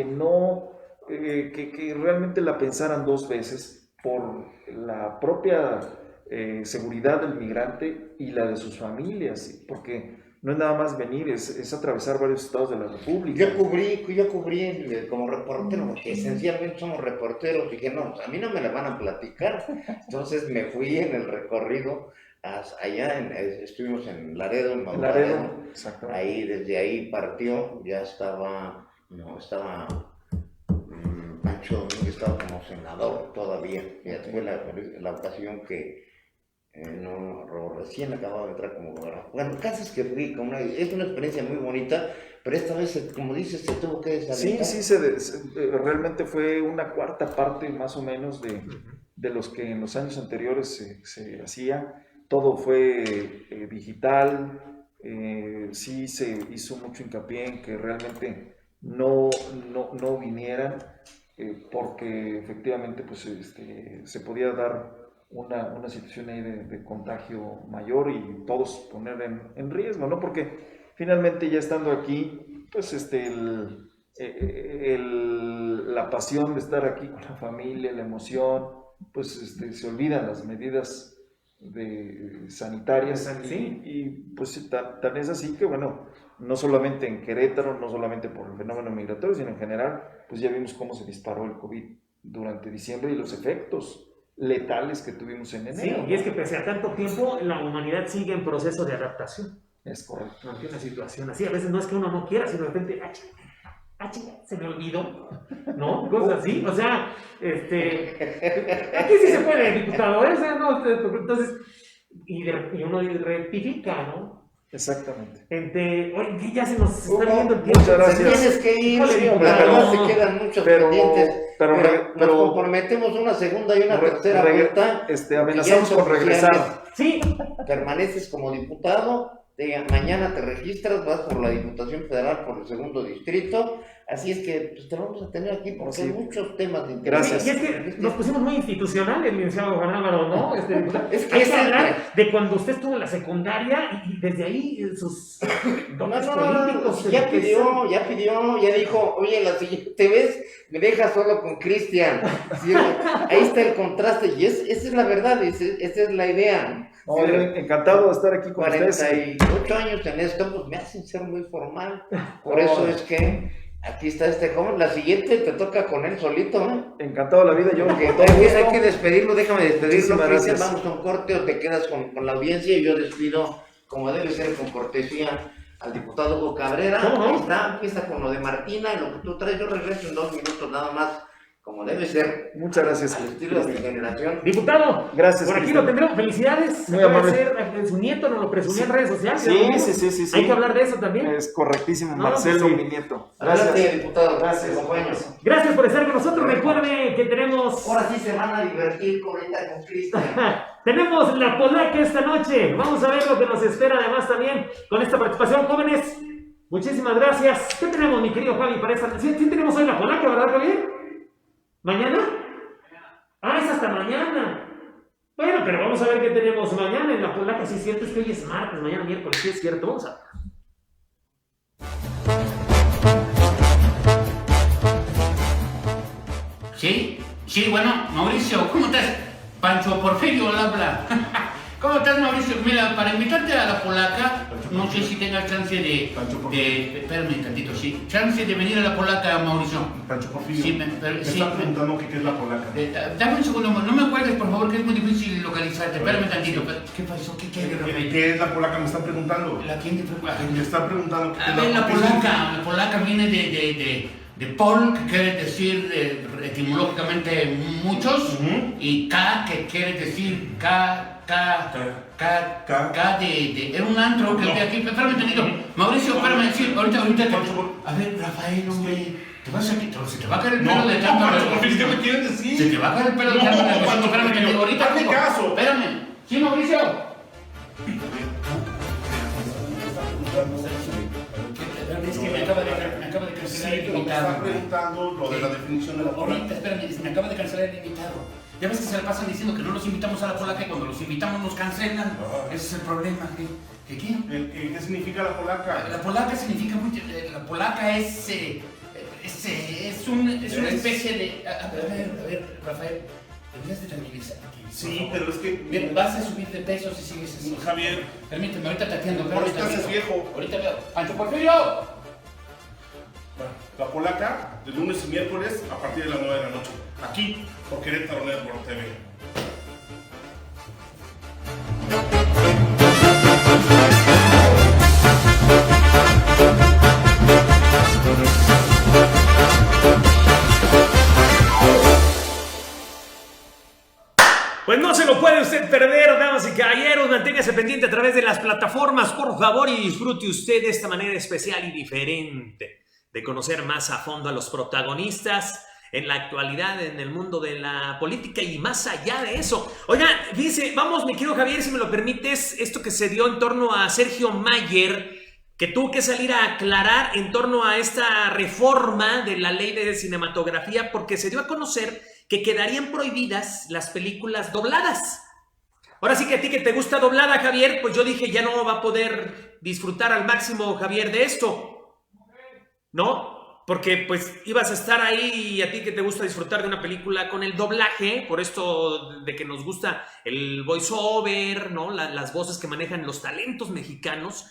realmente la pensaran dos veces por la propia seguridad del migrante y la de sus familias, porque no es nada más venir, es atravesar varios estados de la República. Yo cubrí como reportero, porque esencialmente somos reporteros, dije, no, a mí no me la van a platicar, entonces me fui en el recorrido allá, estuvimos en Laredo, en Laredo, ahí, desde ahí partió, ya estaba Pancho Domínguez, estaba como senador todavía, ya fue la ocasión que recién acababa de entrar como gobernador. Bueno, el caso es que fui es una experiencia muy bonita, pero esta vez, como dices, se tuvo que desalentar. Sí, realmente fue una cuarta parte más o menos de los que en los años anteriores se hacía. Todo fue digital, sí se hizo mucho hincapié en que realmente no vinieran, porque efectivamente pues, se podía dar una situación ahí de contagio mayor y todos poner en riesgo, ¿no? Porque finalmente ya estando aquí, pues la pasión de estar aquí con la familia, la emoción, pues se olvidan las medidas sanitarias. Sí. Y pues tan es así que, bueno, no solamente en Querétaro, no solamente por el fenómeno migratorio, sino en general, pues ya vimos cómo se disparó el COVID durante diciembre y los efectos letales que tuvimos en enero. Sí, y es que pese a tanto tiempo, la humanidad sigue en proceso de adaptación. Es correcto. Ante una situación así, a veces no es que uno no quiera, sino de repente, se me olvidó, ¿no? Cosas así, o sea, aquí sí se puede, diputado, ¿eh? O sea, no, entonces, y uno rectifica, ¿no? Exactamente. Oye, que ya se nos está viendo el tiempo. Muchas gracias. Tienes que ir, Híjole, sí, hombre, la verdad no. se quedan muchos Pero pendientes. Nos comprometemos una segunda y una tercera vuelta. Amenazamos Ya con regresar. Sí, Permaneces como diputado. Mañana te registras, vas por la Diputación Federal por el 2º distrito. Así es que pues, te vamos a tener aquí porque Sí. hay muchos temas de interés. Gracias. y es que nos pusimos muy institucionales, licenciado Juan Álvaro, ¿no? Es que Hay es que hablar de cuando usted estuvo en la secundaria y desde ahí sus dones políticos. Ya pidió, ya dijo, oye, la siguiente vez me dejas solo con Cristian. Sí, ahí está el contraste y esa es la verdad, esa es la idea. No, yo encantado de estar aquí con ustedes. 48 años en esto, pues me hacen ser muy formal. Por eso es que aquí está este joven. La siguiente te toca con él solito, ¿eh? Encantado de la vida, yo Porque con todo hay gusto. que despedirlo, déjame despedirlo. Muchísimas Cristian, gracias. vamos a un corte o te quedas con la audiencia y yo despido, como debe ser, con cortesía al diputado Hugo Cabrera. ¿Cómo no? Ahí está, empieza con lo de Martina y lo que tú traes. Yo regreso en 2 minutos nada más, como debe ser. Muchas gracias. Al estilo de mi generación. Diputado, Gracias, por aquí Cristian. lo tendremos. Felicidades. Muy Acaba amable. de ser su nieto, nos lo presumía en redes sociales. Sí, ¿no? sí. Hay que hablar de eso también. Es correctísimo, No, Marcelo, pues sí. mi nieto. Adelante, diputado. Gracias. Te acompaño. Gracias por estar con nosotros. Recuerde que tenemos Ahora sí se van a divertir ahorita con Cristian. tenemos la polaca esta noche. Vamos a ver lo que nos espera además también con esta participación, jóvenes. Muchísimas gracias. ¿Qué tenemos, mi querido Javi, para esta? Sí tenemos hoy la polaca, ¿verdad, Javier? ¿Mañana? Ah, es hasta mañana. Bueno, pero vamos a ver qué tenemos mañana en la polaca. Si es cierto, es que hoy es martes, mañana miércoles, sí es cierto. Vamos a ver. Sí, bueno, Mauricio, ¿cómo estás? Pancho Porfirio habla. ¿Cómo estás, Mauricio? Mira, para invitarte a la polaca, no sé si tengas chance espérame tantito, sí. Chance de venir a la polaca, Mauricio. Pancho Porfirio, Sí, me está preguntando qué es la polaca. Dame un segundo, no me acuerdes, por favor, que es muy difícil localizarte. Espérame tantito. ¿Qué pasó? ¿Qué quieres, Rafael? ¿Qué es la polaca? Me están preguntando. ¿La quién te preocupa? Me están preguntando qué A es ver, la ¿qué es polaca viene de Pol, que quiere decir etimológicamente muchos, y K, que quiere decir K de... Era un antro que había aquí. Espérame tantito. Mauricio, espérame, sí, ahorita te... A ver, Rafael, hombre, te vas a quitar, se te va a caer el pelo de tanto... Pancho Porfirio, ¿qué me quieren decir? Se te va a caer el pelo de tanto... No, Pancho Espérame Porfirio, tantito, ahorita... hazme caso. Espérame. Sí, Mauricio. Es que me acaba de cancelar Sí, el pero me invitado. están preguntando lo de la definición de la polaca. Ahorita, espérame, me acaba de cancelar el invitado. Ya ves que se le pasan diciendo que no los invitamos a la polaca y cuando los invitamos nos cancelan. Ese es el problema. ¿Qué? ¿Qué significa la polaca? La polaca significa mucho. La polaca es una especie de. A ver, Rafael, deberías de tranquilizarte. Sí, pero es que... Bien, vas a subir de peso si sigues así. Javier. Permíteme, ahorita te atiendo. Ahorita estás viejo. Ahorita veo. ¡Pancho Porfirio! La polaca, de lunes y miércoles a partir de las 9 de la noche. Aquí, por Querétaro Network TV. Pues no se lo puede usted perder, damas y caballeros. Manténgase pendiente a través de las plataformas, por favor, y disfrute usted de esta manera especial y diferente de conocer más a fondo a los protagonistas en la actualidad, en el mundo de la política y más allá de eso. Oiga, dice, vamos, mi querido Javier, si me lo permites, esto que se dio en torno a Sergio Mayer, que tuvo que salir a aclarar en torno a esta reforma de la ley de cinematografía, porque se dio a conocer que quedarían prohibidas las películas dobladas. Ahora sí que a ti que te gusta doblada, Javier, pues yo dije, ya no va a poder disfrutar al máximo, Javier, de esto. ¿No? porque pues ibas a estar ahí y a ti que te gusta disfrutar de una película con el doblaje, por esto de que nos gusta el voiceover, ¿no? Las voces que manejan los talentos mexicanos.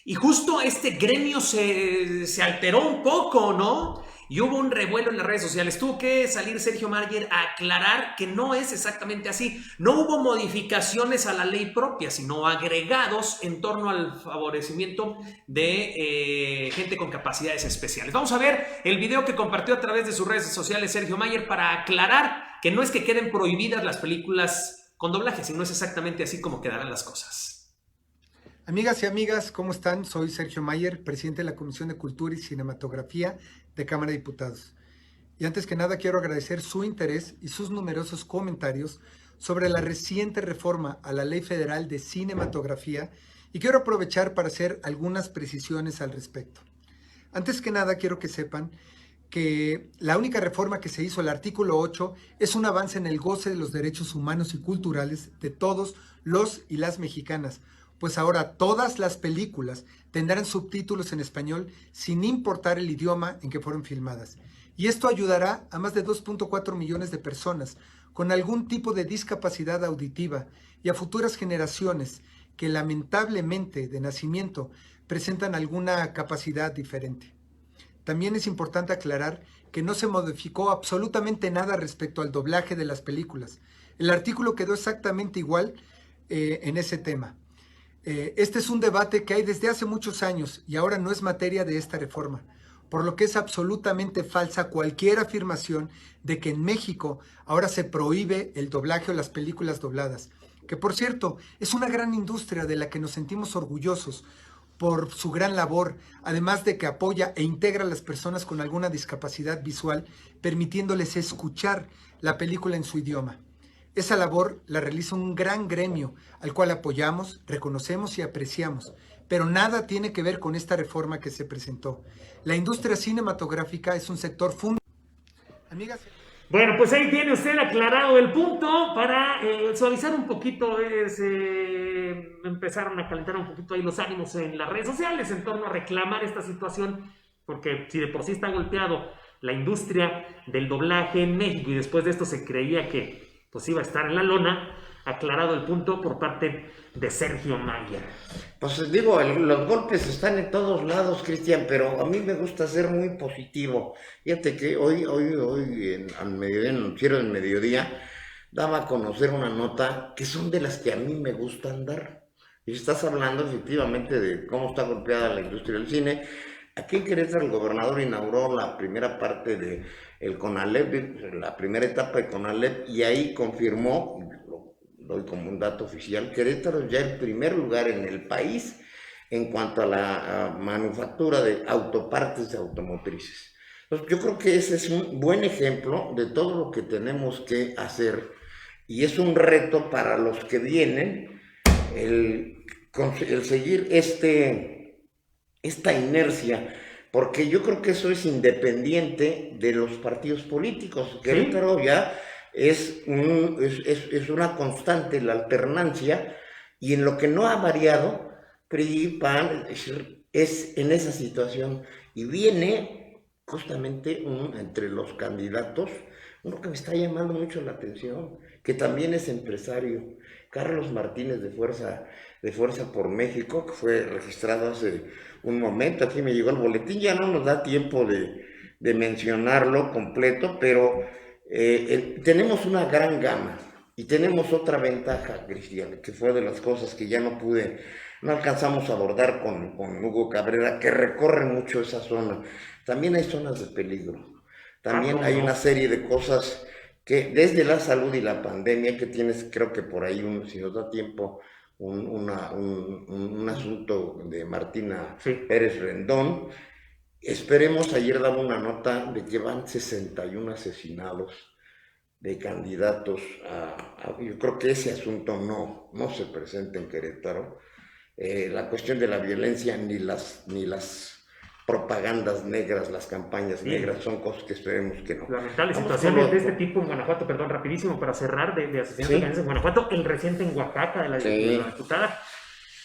Y justo este gremio se alteró un poco, ¿no? Y hubo un revuelo en las redes sociales. Tuvo que salir Sergio Mayer a aclarar que no es exactamente así. No hubo modificaciones a la ley propia, sino agregados en torno al favorecimiento de gente con capacidades especiales. Vamos a ver el video que compartió a través de sus redes sociales Sergio Mayer para aclarar que no es que queden prohibidas las películas con doblaje, sino es exactamente así como quedarán las cosas. Amigas y amigas, ¿cómo están? Soy Sergio Mayer, presidente de la Comisión de Cultura y Cinematografía de Cámara de Diputados. Y antes que nada quiero agradecer su interés y sus numerosos comentarios sobre la reciente reforma a la Ley Federal de Cinematografía y quiero aprovechar para hacer algunas precisiones al respecto. Antes que nada quiero que sepan que la única reforma que se hizo al artículo 8 es un avance en el goce de los derechos humanos y culturales de todos los y las mexicanas, pues ahora todas las películas tendrán subtítulos en español sin importar el idioma en que fueron filmadas. Y esto ayudará a más de 2.4 millones de personas con algún tipo de discapacidad auditiva y a futuras generaciones que lamentablemente de nacimiento presentan alguna capacidad diferente. También es importante aclarar que no se modificó absolutamente nada respecto al doblaje de las películas. El artículo quedó exactamente igual en ese tema. Este es un debate que hay desde hace muchos años y ahora no es materia de esta reforma, por lo que es absolutamente falsa cualquier afirmación de que en México ahora se prohíbe el doblaje o las películas dobladas, que por cierto es una gran industria de la que nos sentimos orgullosos por su gran labor, además de que apoya e integra a las personas con alguna discapacidad visual, permitiéndoles escuchar la película en su idioma. Esa labor la realiza un gran gremio al cual apoyamos, reconocemos y apreciamos, pero nada tiene que ver con esta reforma que se presentó. La industria cinematográfica es un sector fundamental. Amigas. Bueno, pues ahí tiene usted aclarado el punto. Para suavizar un poquito, empezaron a calentar un poquito ahí los ánimos en las redes sociales en torno a reclamar esta situación, porque si de por sí está golpeado la industria del doblaje en México y después de esto se creía que pues iba a estar en la lona, aclarado el punto por parte de Sergio Mayer. Pues digo, los golpes están en todos lados, Cristian, pero a mí me gusta ser muy positivo. Fíjate que hoy en el noticiero del mediodía, daba a conocer una nota que son de las que a mí me gustan dar. Y estás hablando efectivamente de cómo está golpeada la industria del cine. Aquí en Querétaro el gobernador inauguró la primera parte de el CONALEP, la primera etapa de CONALEP, y ahí confirmó, lo doy como un dato oficial, Querétaro es ya el primer lugar en el país en cuanto a la manufactura de autopartes de automotrices. Entonces, yo creo que ese es un buen ejemplo de todo lo que tenemos que hacer y es un reto para los que vienen el seguir esta inercia, porque yo creo que eso es independiente de los partidos políticos. ¿Sí? Querétaro ya es una constante, la alternancia, y en lo que no ha variado, PRI, PAN, es en esa situación, y viene justamente entre los candidatos, uno que me está llamando mucho la atención, que también es empresario, Carlos Martínez de Fuerza por México, que fue registrado hace un momento. Aquí me llegó el boletín, ya no nos da tiempo de mencionarlo completo, pero tenemos una gran gama y tenemos otra ventaja, Cristian, que fue de las cosas que ya no alcanzamos a abordar con Hugo Cabrera, que recorre mucho esa zona. También hay zonas de peligro, también hay una serie de cosas que desde la salud y la pandemia, que tienes, creo que por ahí, si nos da tiempo, un asunto de Martina Pérez Rendón. Esperemos, ayer daba una nota de que van 61 asesinados de candidatos yo creo que ese asunto no se presenta en Querétaro. La cuestión de la violencia, ni las propagandas negras, las campañas negras, son cosas que esperemos que no. Lamentables situaciones de este tipo en Guanajuato, perdón, rapidísimo para cerrar, de asesinatos en Guanajuato, el reciente en Oaxaca de la diputada.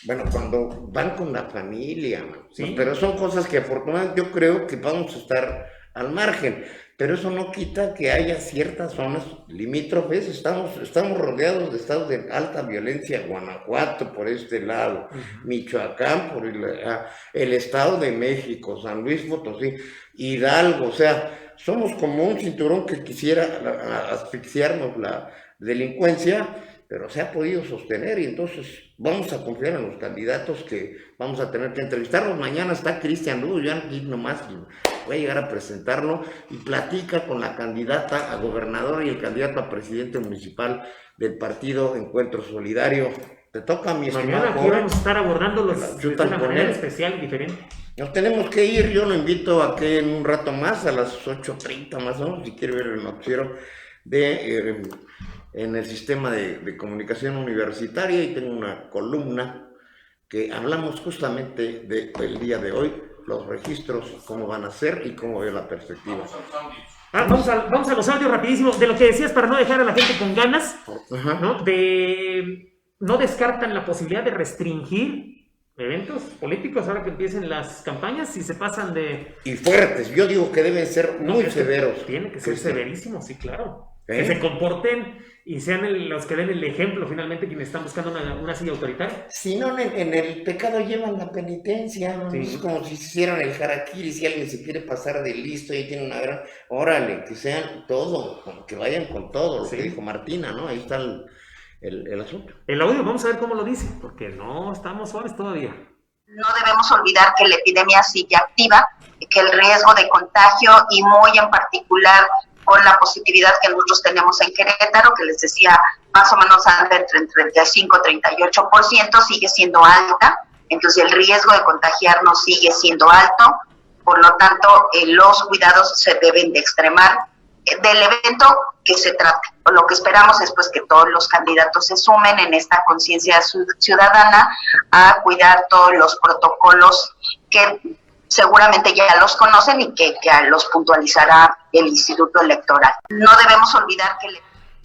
Bueno, cuando van con la familia, pero son cosas que afortunadamente yo creo que vamos a estar al margen. Pero eso no quita que haya ciertas zonas limítrofes. Estamos rodeados de estados de alta violencia, Guanajuato por este lado, Michoacán por el Estado de México, San Luis Potosí, Hidalgo, o sea, somos como un cinturón que quisiera asfixiarnos la delincuencia, pero se ha podido sostener y entonces vamos a confiar en los candidatos que vamos a tener que entrevistarlos. Mañana está Cristian Lugo, yo aquí nomás voy a llegar a presentarlo y platica con la candidata a gobernador y el candidato a presidente municipal del partido Encuentro Solidario. Te toca, mi estimado. Mañana aquí vamos a estar abordándolos de una manera especial y diferente. Nos tenemos que ir, yo lo invito a que en un rato más, a las 8:30 más o menos, si quiere ver el noticiero en el sistema de comunicación universitaria, y tengo una columna que hablamos justamente del día de hoy, los registros, cómo van a ser y cómo veo la perspectiva. Vamos a los audios rapidísimo, de lo que decías para no dejar a la gente con ganas, ¿no? No descartan la posibilidad de restringir eventos políticos ahora que empiecen las campañas, si se pasan de... Y fuertes, yo digo que deben ser muy severos. Tiene que ser severísimos, sí, claro. Que se comporten y sean los que den el ejemplo finalmente quienes están buscando una silla autoritaria. Si no, en el pecado llevan la penitencia, sí. Es como si se hicieran el harakiri, si alguien se quiere pasar de listo y tiene una gran... Órale, que sean todo, que vayan con todo, lo que dijo Martina, ¿no? Ahí está el asunto. El audio, vamos a ver cómo lo dice, porque no estamos suaves todavía. No debemos olvidar que la epidemia sigue activa, que el riesgo de contagio y muy en particular con la positividad que nosotros tenemos en Querétaro, que les decía más o menos anda entre el 35 y 38%, sigue siendo alta, entonces el riesgo de contagiarnos sigue siendo alto, por lo tanto los cuidados se deben de extremar del evento que se trate. Lo que esperamos es pues que todos los candidatos se sumen en esta conciencia ciudadana a cuidar todos los protocolos que seguramente ya los conocen y que los puntualizará el Instituto Electoral. No debemos olvidar que...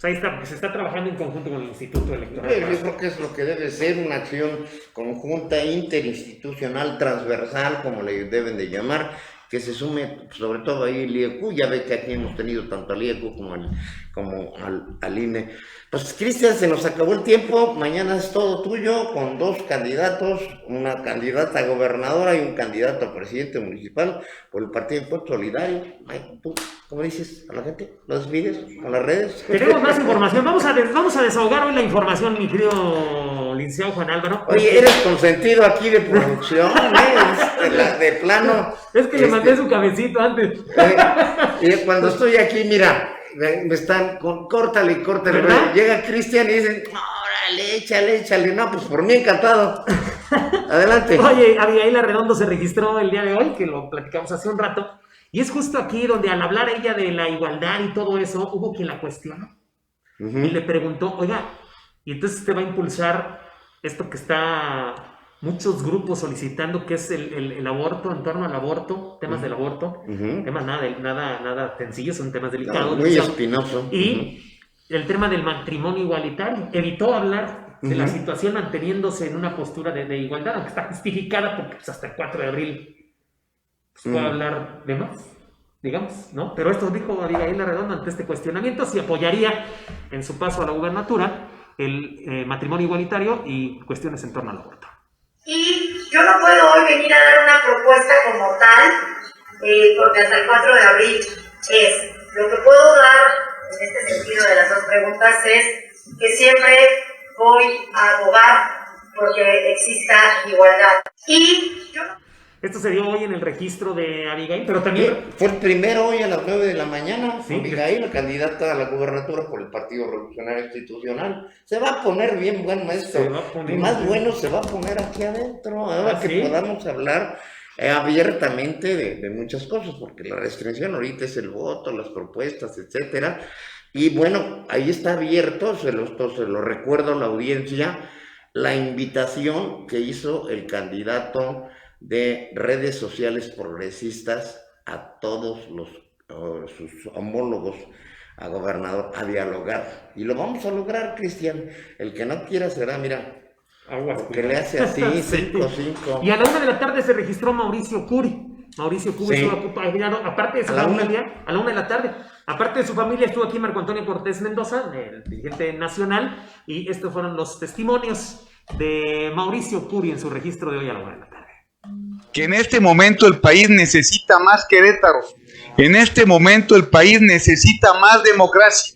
Ahí está, porque se está trabajando en conjunto con el Instituto Electoral. Yo creo que es lo que debe ser una acción conjunta, interinstitucional, transversal, como le deben de llamar, que se sume sobre todo ahí el IEQ. Ya ve que aquí hemos tenido tanto al IEQ como al INE. Pues Cristian, se nos acabó el tiempo, mañana es todo tuyo, con dos candidatos, una candidata a gobernadora y un candidato a presidente municipal por el Partido Encuentro Solidario. ¿Tú cómo dices a la gente? ¿Lo despides con las redes? Tenemos más información, vamos a desahogar hoy la información, mi querido licenciado Juan Álvaro. Oye, eres consentido aquí de producción, de plano. Es que le mandé su cabecito antes. Y cuando estoy aquí, mira, me están córtale. Llega Cristian y dicen, órale, échale. No, pues por mí encantado. Adelante. Oye, Abigail Arredondo se registró el día de hoy, que lo platicamos hace un rato, y es justo aquí donde al hablar ella de la igualdad y todo eso, hubo quien la cuestionó. Y le preguntó, oiga, ¿y entonces usted va a impulsar esto que está muchos grupos solicitando, que es el aborto, en torno al aborto, temas del aborto, temas nada sencillos, son temas delicados. Muy espinoso. Y el tema del matrimonio igualitario. Evitó hablar de la situación manteniéndose en una postura de igualdad, aunque está justificada porque pues, hasta el 4 de abril puede hablar de más, digamos, ¿no? Pero esto dijo Abigail Arredondo ante este cuestionamiento, si apoyaría en su paso a la gubernatura el matrimonio igualitario y cuestiones en torno al aborto. Y yo no puedo hoy venir a dar una propuesta como tal, porque hasta el 4 de abril lo que puedo dar en este sentido de las dos preguntas es que siempre voy a abogar porque exista igualdad. Y yo Esto se dio hoy en el registro de Abigail, pero también... Fue el primero hoy a las 9 de la mañana, sí, Abigail, la candidata a la gubernatura por el Partido Revolucionario Institucional. Se va a poner bien bueno esto. Y más bueno se va a poner aquí adentro, ahora que podamos hablar abiertamente de muchas cosas, porque la restricción ahorita es el voto, las propuestas, etcétera. Y bueno, ahí está abierto, se lo recuerdo a la audiencia, la invitación que hizo el candidato de redes sociales progresistas a todos sus homólogos a gobernador a dialogar. Y lo vamos a lograr, Cristian. El que no quiera será, mira, aguas, que le hace así, 5-5. Y a la 1 de la tarde se registró Mauricio Curi, Mauricio Curi Sí. estuvo acompañado, aparte de su A la familia, a la 1 de la tarde. Aparte de su familia, estuvo aquí Marco Antonio Cortés Mendoza, el dirigente nacional, y estos fueron los testimonios de Mauricio Curi en su registro de hoy a la 1 de la tarde. Que en este momento el país necesita más Querétaro. En este momento el país necesita más democracia,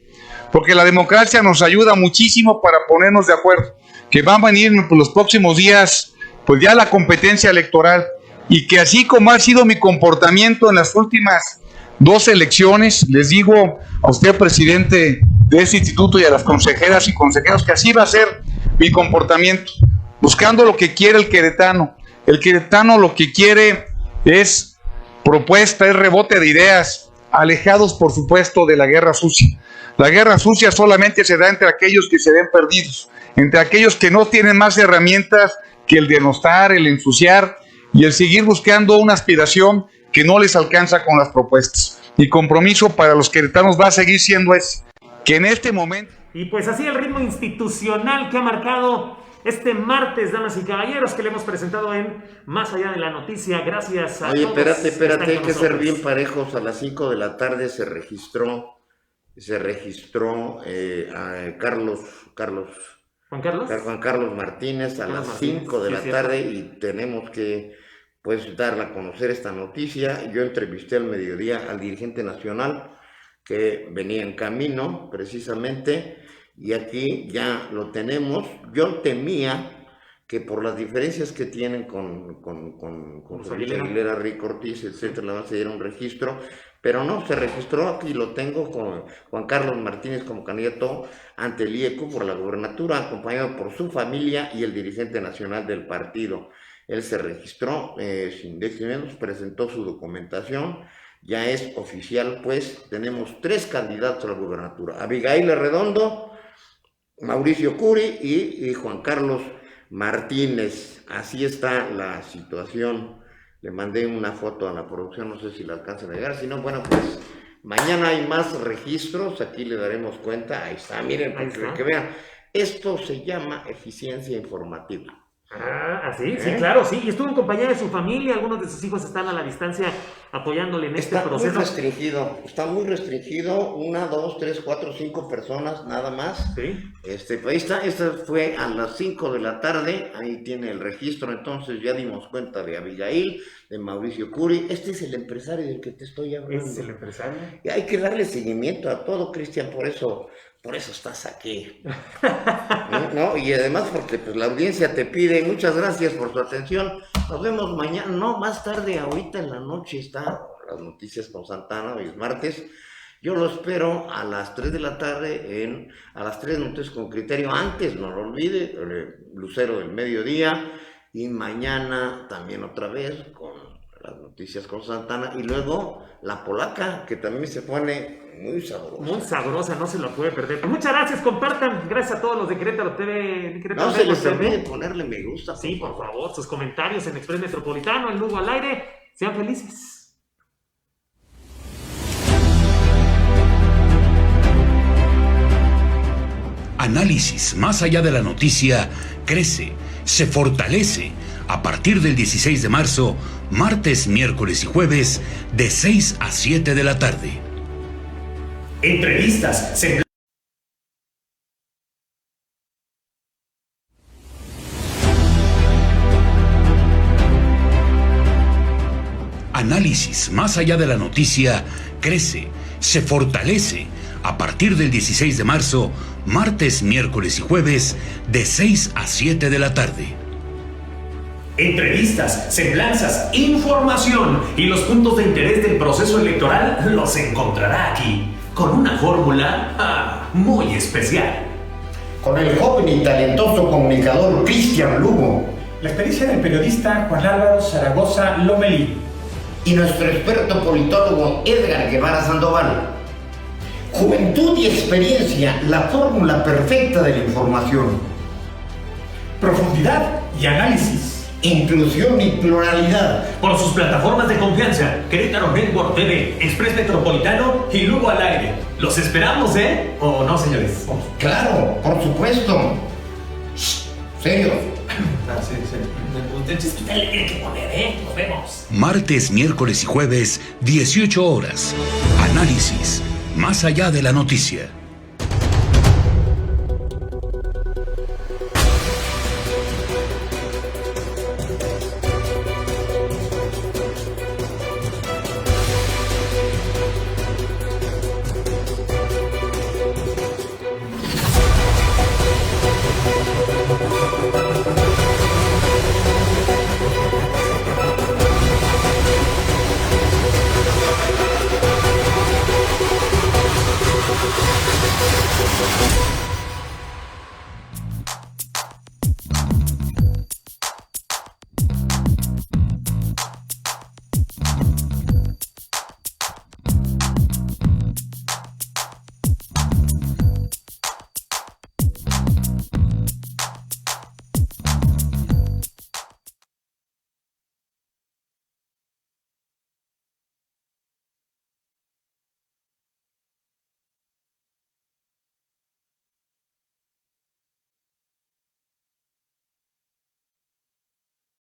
porque la democracia nos ayuda muchísimo para ponernos de acuerdo. Que van a venir en los próximos días, pues ya la competencia electoral, y que así como ha sido mi comportamiento en las últimas 2 elecciones, les digo a usted, presidente de este instituto, y a las consejeras y consejeros, que así va a ser mi comportamiento, buscando lo que quiere el queretano. El queretano lo que quiere es propuesta, es rebote de ideas, alejados por supuesto de la guerra sucia. La guerra sucia solamente se da entre aquellos que se ven perdidos, entre aquellos que no tienen más herramientas que el denostar, el ensuciar y el seguir buscando una aspiración que no les alcanza con las propuestas. Mi compromiso para los queretanos va a seguir siendo ese, que en este momento... Y pues así el ritmo institucional que ha marcado este martes, damas y caballeros, que le hemos presentado en Más Allá de la Noticia. Gracias a Oye, todos. espérate, hay que ser bien parejos. A las 5 de la tarde se registró a Juan Carlos Martínez a las 5 de la tarde, y tenemos que pues darla a conocer esta noticia. Yo entrevisté al mediodía al dirigente nacional que venía en camino precisamente, y aquí ya lo tenemos. Yo temía que por las diferencias que tienen con José Aguilera, Rick Ortiz, etcétera, se diera un registro, pero no, se registró. Aquí lo tengo con Juan Carlos Martínez como candidato ante el IECU por la gobernatura, acompañado por su familia y el dirigente nacional del partido. Él se registró sin declinos, presentó su documentación, ya es oficial, pues tenemos 3 candidatos a la gobernatura: Abigail Arredondo, Mauricio Curi y Juan Carlos Martínez. Así está la situación. Le mandé una foto a la producción, no sé si la alcanzan a llegar. Si no, bueno, pues mañana hay más registros, aquí le daremos cuenta. Ahí está, miren, para que vean. Esto se llama eficiencia informativa. Sí, claro, sí. Y estuvo en compañía de su familia, algunos de sus hijos están a la distancia apoyándole en este proceso. Está muy restringido, 1, 2, 3, 4, 5 personas, nada más. Sí. Ahí está, esta fue a las 5 de la tarde, ahí tiene el registro. Entonces ya dimos cuenta de Abigail, de Mauricio Curi. Este es el empresario del que te estoy hablando. ¿Es el empresario? Y hay que darle seguimiento a todo, Cristian, por eso estás aquí. ¿No? Y además porque pues la audiencia te pide. Muchas gracias por tu atención. Nos vemos mañana, no, más tarde, ahorita en la noche está las noticias con Santana, hoy es martes. Yo lo espero a las 3 de la tarde a las 3 noticias con criterio. Antes, no lo olvide, Lucero del mediodía, y mañana también otra vez con las noticias con Santana, y luego La Polaca, que también se pone muy sabrosa. Muy sabrosa, no se la puede perder. Pues muchas gracias, compartan. Gracias a todos los de Querétaro TV. No se les olvide ponerle me gusta. Sí, por favor, sus comentarios en Express Metropolitano, en Lugo al Aire. Sean felices. Análisis Más Allá de la Noticia crece, se fortalece. A partir del 16 de marzo, martes, miércoles y jueves, de 6 a 7 de la tarde. Entrevistas, Análisis Más Allá de la Noticia crece, se fortalece. A partir del 16 de marzo, martes, miércoles y jueves, de 6 a 7 de la tarde. Entrevistas, semblanzas, información y los puntos de interés del proceso electoral los encontrará aquí, con una fórmula muy especial. Con el joven y talentoso comunicador Cristian Lugo. La experiencia del periodista Juan Álvaro Zaragoza Lomelí. Y nuestro experto politólogo Edgar Guevara Sandoval. Juventud y experiencia, la fórmula perfecta de la información. Profundidad y análisis. Inclusión y pluralidad. Por sus plataformas de confianza, Querétaro Network TV, Express Metropolitano y Lugo al Aire. Los esperamos, ¿eh? ¿O no, señores? Claro, por supuesto. Serio. Entonces, usted le tiene que poner, ¿eh? Nos vemos. Martes, miércoles y jueves, 18 horas. Análisis, más allá de la noticia.